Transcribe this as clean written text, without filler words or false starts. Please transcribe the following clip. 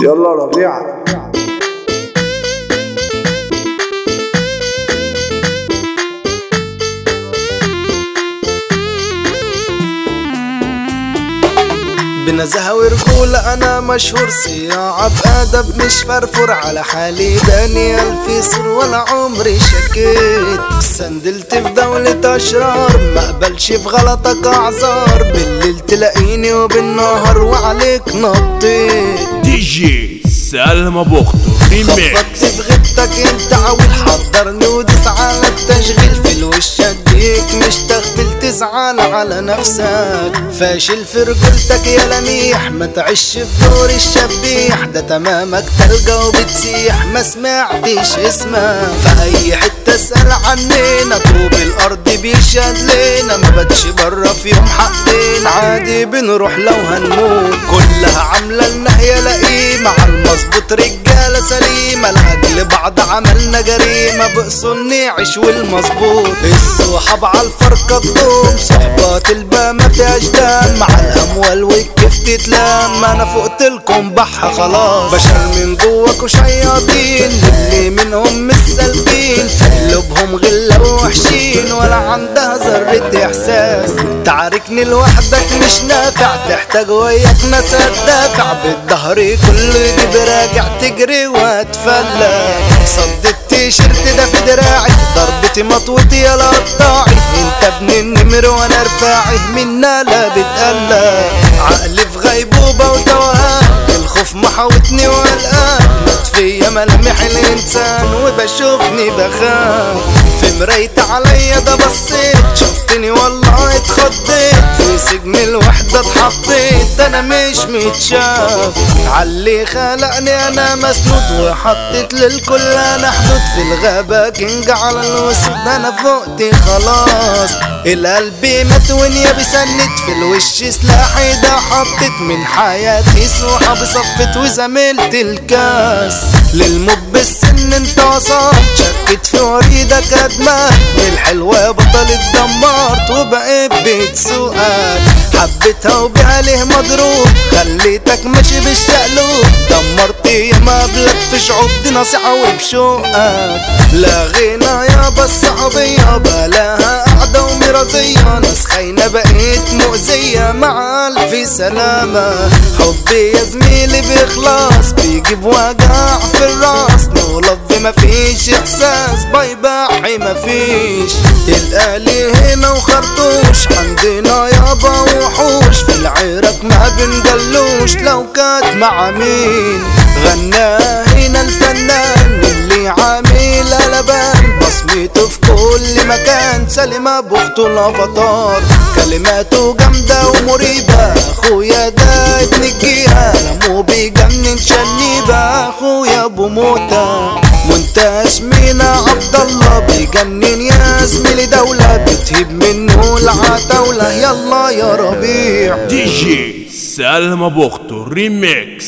يلا ربيع. بنزهة ورجولة أنا مشهور، صياعة بأدب مش فرفور، على حالي داني الفيصر ولا عمري شكيت. سندلت في دولة أشرار، مقبلش في غلطك أعذار، بالليل تلاقيني وبالنهار وعليك نطيت. دي جي سالم ابو اختو ريميكس. خبطت في غيبتك انت عويل، حضرني ودس على التشغيل، في الوش اديك مش تغفل تزعل على نفسك. فاشل في رجولتك يا لميح، ما تعيش في دور الشبيح، ده تمامك تلقى وبتسيح، ما سمعتش اسمك. في اي حتة اسأل عنينا، طوب الارض بيشهد لينا، ما باتش برا في يوم حقنا، عادي بنروح لو هنموت. كلها عاملة لنا هي لئيمة، على المظبوط رجالة سليمة، لأجل بعض عملنا جريمة، بقصوا نعيش والمظبوط. الصحاب على الفرقة تدوم، صحبات البا ما فيهاش دم، مع الأموال والكيف تتلام، أنا فقت لكم بحة خلاص. بشر من جواكوا شياطين، اللي منهم مش سالكين، في قلوبهم غلة ووحشين، ولا عندها ذرة إحساس. تعاركني لوحدك مش نافع، تحتاج وياك ناس تدافع، بالظهر كله يجيب راجع تجري واتفلى. صد التيشيرت ده في دراعي، ضربتي مطوتي يا لقطاعي، انت ابن النمر وانا رفاعي، منا لا بتقلى. عقلي في غيبوبة وتوهان، الخوف محاوطني والآن، مات فيا ملامح الانسان وبشوفني بخاف. في مرايت عليا ده بصيت، شفتني والله اتخضيت، في سجن الوحدة اتحطيت، انا مش متشاف. علي خلقني انا مسنود، وحطيت للكل انا حدود، في الغابة كنج على الوسود، انا فوقتي خلاص. القلب مات ونيا بسند، في الوش سلاحي ده حطيت، من حياتي صحاب صفت وزميلت الكاس. للمب السن انت وصلت، شكيت في وريدك ادمان، الحلوة بطل اتدمرت وبقيت بتسوقك. حبيتها وبعليه مضروب، خليتك ماشي بالشقلوب، دمرت ياما قبلك في شعوب، دي نصيحة وبشوقك. لا غنى يابا الصحوبية، بلاها قعدة ومرازية، ناس خاينة بقيت مؤذية، مع ألف سلامة. حبي يا زميلي بإخلاص، بيجيب وجع في الراس، نو لف مفيش إحساس، باي باي مفيش. الآلي هنا وخرطوش، عندنا يابا وحوش، في العراق ما بنجلوش، لو كانت مع مين غنى هنا الفنان اللي عامل قلبان، بصمته في كل مكان، سالم ابو اختو الافاتار. كلماته جامدة ومريبة، اخويا ده ابن الجيهة، لمو بيجنن شنيبة، اخويا ابو موتة. منتاش مينا عبد الله، بيجنن يا زميلي دولة، بتهيب منه العتاولة، يلا يا ربيع. دي جي سالم ابو اختو ريميكس.